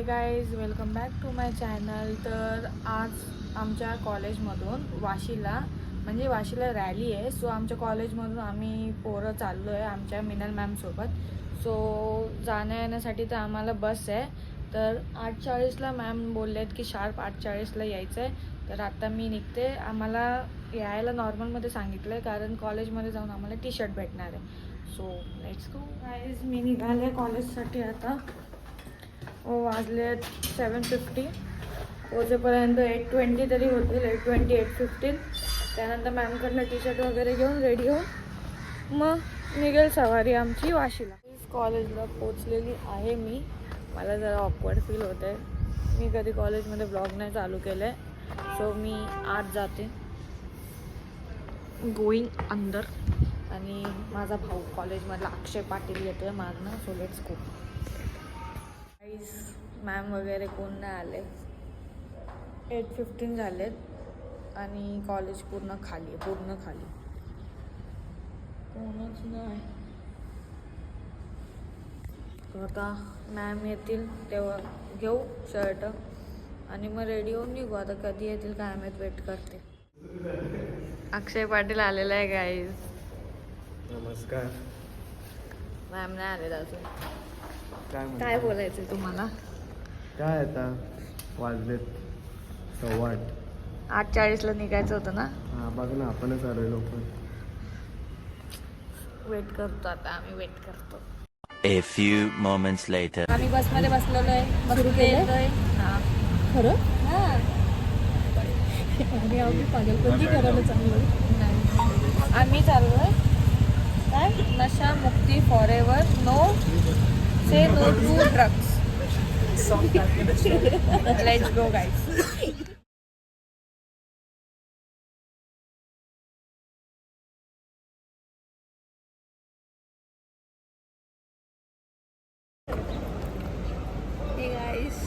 Guys, welcome back to my channel. तर आज आमच्या कॉलेजमधून वाशीला रॅली आहे. सो आमच्या कॉलेजमधून आम्ही पोरं चाललो आहे आमच्या मिनल मॅमसोबत. सो जाण्या येण्यासाठी तर आम्हाला बस आहे. तर 8:40ला मॅम बोलले आहेत की शार्प 8:40ला यायचं आहे. तर आता मी निघते. आम्हाला यायला नॉर्मलमध्ये सांगितलं आहे कारण कॉलेजमध्ये जाऊन आम्हाला टी शर्ट भेटणार आहे. So let's go guys. मी निघाले कॉलेजसाठी. आता वाजले 7:50. पोचेपर्यंत 8:20 तरी होतील. 8:20 8:15. त्यानंतर मॅमकडनं टी शर्ट वगैरे घेऊन रेडी होऊन मग निघेल सवारी आमची वाशीला. कॉलेजला पोचलेली आहे मी. मला जरा ऑकवर्ड फील होत आहे. मी कधी कॉलेजमध्ये ब्लॉग नाही चालू केलं आहे. सो मी आज जाते गोईंग अंदर. आणि माझा भाऊ कॉलेजमधला अक्षय पाटील येतो आहे मागणं. So let's go. मॅम वगैरे कोण नाही आले. 8:15 झालेत आणि कॉलेज पूर्ण खाली कोणच नाही. आता मॅम येतील तेव्हा घेऊ शर्ट आणि मग रेडी होऊन निघू. आता कधी येतील काय माहीत, वेट करते. अक्षय पाटील आलेला आहे गाईज. नमस्कार. मॅम नाही आलेला अजून. काय बोलायचं तुम्हाला? काय आता वाजलेत 8:15. 8:40ला निघायचं होतं ना. हां बघ ना, आपणच आलोय लवकर. वेट करतो आता आम्ही. वेट करतो. A few moments later. आम्ही बसमध्ये बसलेलो आहे. बसमध्ये येतोय. हां खरं? हां. आणि आम्ही पागलपंती करायला चाललो. नाही, आम्ही चाललो आहे काय नशा मुक्ती forever. Say no to drugs. Let's go guys. Hey guys.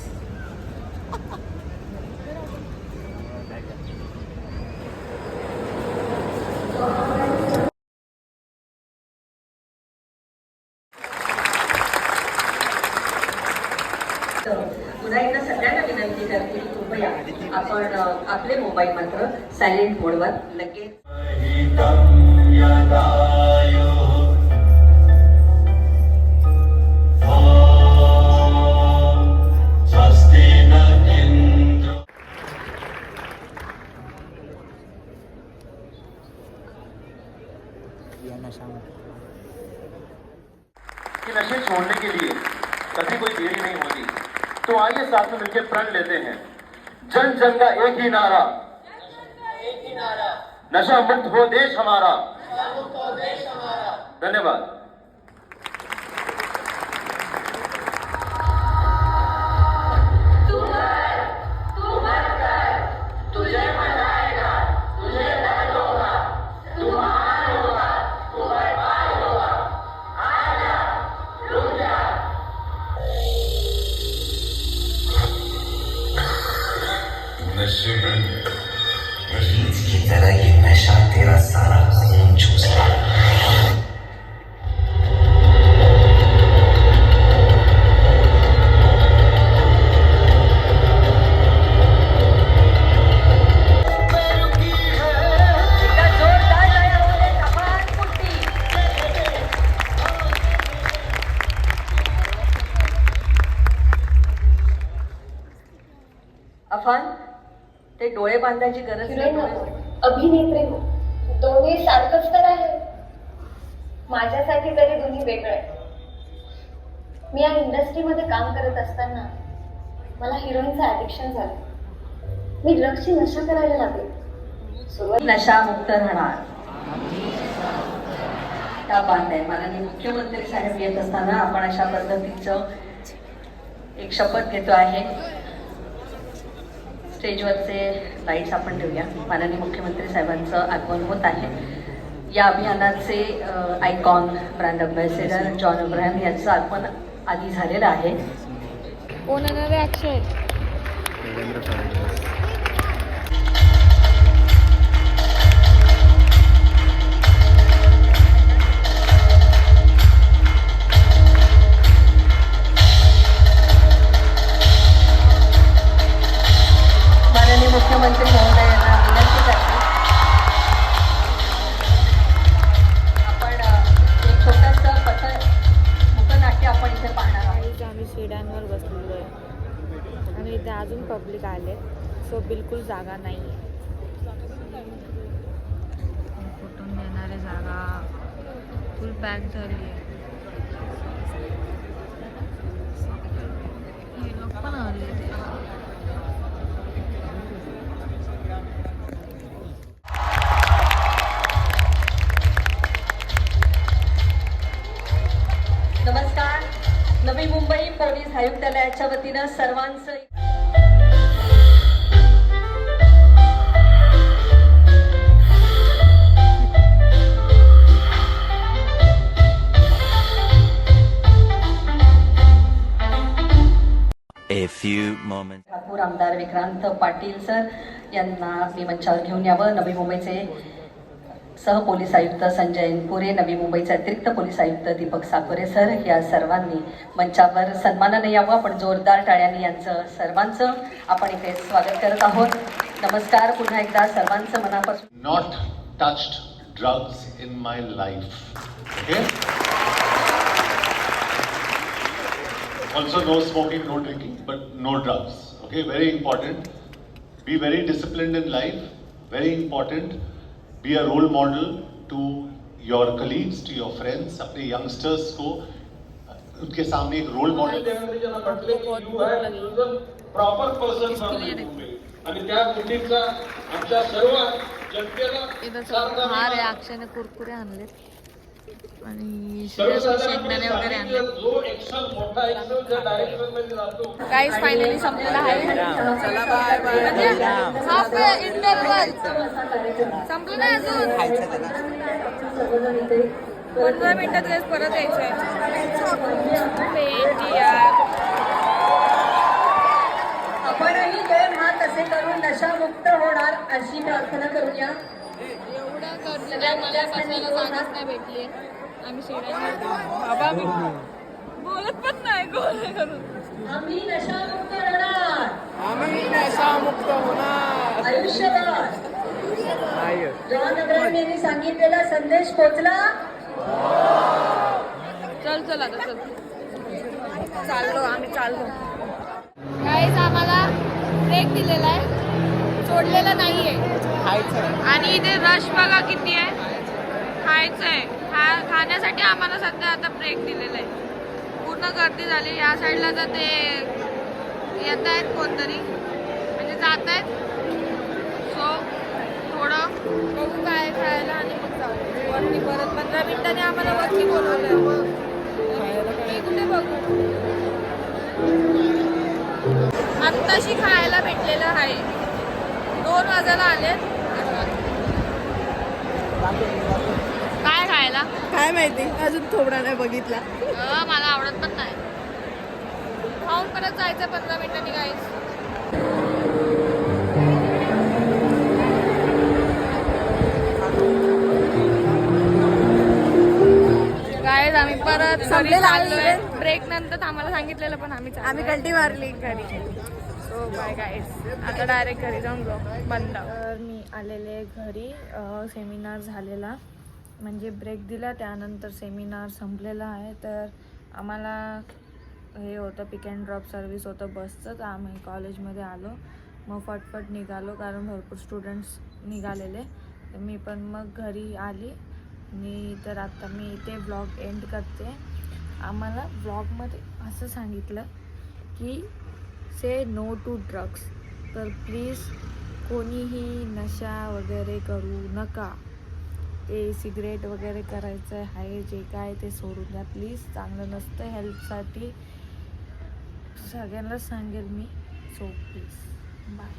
पुन्हा एकदा सगळ्यांना विनंती करते की कृपया आपण आपले मोबाईल मात्र सायलेंट मोडवर लगेच. कि नशे छोड़ने के लिए कभी कोई देरी नहीं होती. तो आइए साथ में मिलकर प्रण लेते हैं. जन जन का एक ही नारा, नशा मुक्त हो देश हमारा. धन्यवाद. रीत की तरह ये नशा तेरा सारा खून चूसता. अफान, ते डोळे बांधायची गरज नाही. अभिनेत्री हो, दोन्ही सारखंच तर आहे. माझ्यासाठी तरी दोन्ही वेगळं आहे. मी या इंडस्ट्रीमध्ये काम करत असताना मला हिरोईनचं ॲडिक्शन झालं. मी ड्रग्सची नशा करायला लागले. सुरुवात नशा मुक्त राहणार त्या बांधाय माननीय मुख्यमंत्री साहेब येत असताना आपण अशा पद्धतीचं एक शपथ घेतो आहे. स्टेजवरचे लाईट्स आपण ठेवूया. माननीय मुख्यमंत्री साहेबांचं आगमन होत आहे. या अभियानाचे icon brand ambassador John Abraham यांचं आगमन आधी झालेलं आहे. कोण येणार आहे? अक्षय. देवेंद्र फडणवीस. मुख्यमंत्री महोदयांना विनंती करते आपण एक छोटंसं मुखनाट्य आपण इथे पाहणार आहोत. काहीच आम्ही शिड्यांवर बसलेलो आहे आणि इथे अजून पब्लिक आले, सो बिलकुल जागा नाही आहे. कुठून येणारे जागा फुल पॅक झाली आहे. हे लोक पण आले. नमस्कार. नवी मुंबई पोलीस आयुक्तालयाच्या वतीनं सर्वांचं A few moments. ठाकूर आमदार विक्रांत पाटील सर यांना मी मंचावर घेऊन यावं. नवी मुंबईचे सहपोलीस आयुक्त संजय एनपुरे, नवी मुंबईचे अतिरिक्त पोलीस आयुक्त दीपक साकोरे सर या सर्वांनी मंचावर सन्मानाने यावं. आपण जोरदार टाळ्यांनी यांचं सर्वांचं आपण इथे स्वागत करत आहोत. नमस्कार पुन्हा एकदा सर्वांचं मनापासून. Not touched drugs in my life. Okay? Also no smoking, no drinking, but no drugs. Okay, very important. Be very disciplined in life. Very important. Be a role model to your colleagues, to your friends. अपने youngsters को उनके सामने एक role model proper person आणि त्या गोष्टीचा आमच्या सर्व जनतेला हार आहे. अक्षयने कुरकुरे आणलेत आणि शेंगदाणे वगैरे आणले. जो एक्शन मोठा एक्शन ज्या डायरेक्शन मध्ये जातो काहीच फायनली संपलेला आहे. चला बाय बाय. हाफ इंटरवल संपलं नाही अजून. 15 मिनिटात गॅस परत यायचंय. आपणही दोन हात असे करून नशामुक्त होणार अशी प्रार्थना करूया. एवढं गर्दीला मला बसायला जागाच नाही भेटली. आम्ही बाबा मी बोलत पण नाही गोल करून. आम्ही नशामुक्त होणार, आम्ही नशामुक्त होणार. आयुष्यभर. जॉन अब्राहम यांनी सांगितलेला संदेश पोचला. चल आता चल. चाललो आम्ही चाललो. काहीच आम्हाला ब्रेक दिलेला आहे, सोडलेला नाहीये. आणि इथे रश बघा किती आहे. खायचंय. खाण्यासाठी आम्हाला सध्या आता ब्रेक दिलेला आहे. पूर्ण गर्दी झाली. या साईडला तर ते येत आहेत कोणतरी, म्हणजे जात आहेत. सो थोडं बघू काय खायला आणि मग जाऊ वरती. परत 15 मिनिटांनी आम्हाला वरती बोलवलं. मी कुठे बघू. आत्ताशी खायला भेटलेलं आहे. 2 वाजायला आलेत. काय खायला काय माहिती, अजून थोडा नाही बघितला. मला आवडत पण नाही. खाऊन परत जायचं 15 मिनिटांनी. गाईज आम्ही परत चाललोय. ब्रेक नंतर आम्हाला सांगितलेलं पण आम्ही कल्टी मारली घरी. So bye guys. आता डायरेक्ट घरी जाऊन ब्लॉग बंद. तर मी आलेले घरी. सेमिनार झालेला, म्हणजे ब्रेक दिला, त्यानंतर सेमिनार संपलेला आहे. तर आम्हाला हे होतं पिक अँड ड्रॉप सर्व्हिस होतं बसचं. तर आम्ही कॉलेजमध्ये आलो, मग फटफट निघालो कारण भरपूर स्टुडंट्स निघालेले. तर मी पण मग घरी आली. तर आता मी इथे व्लॉग एंड करते. आम्हाला व्लॉगमध्ये असं सांगितलं की से नो टू ड्रग्स. तर प्लीज कोणीही नशा वगैरे करू नका. ते सिगरेट वगैरे करायचं आहे जे काय ते सोडून द्या प्लीज. चांगलं नसतं हेल्थसाठी. सगळ्यांना सांगेल मी. So please bye.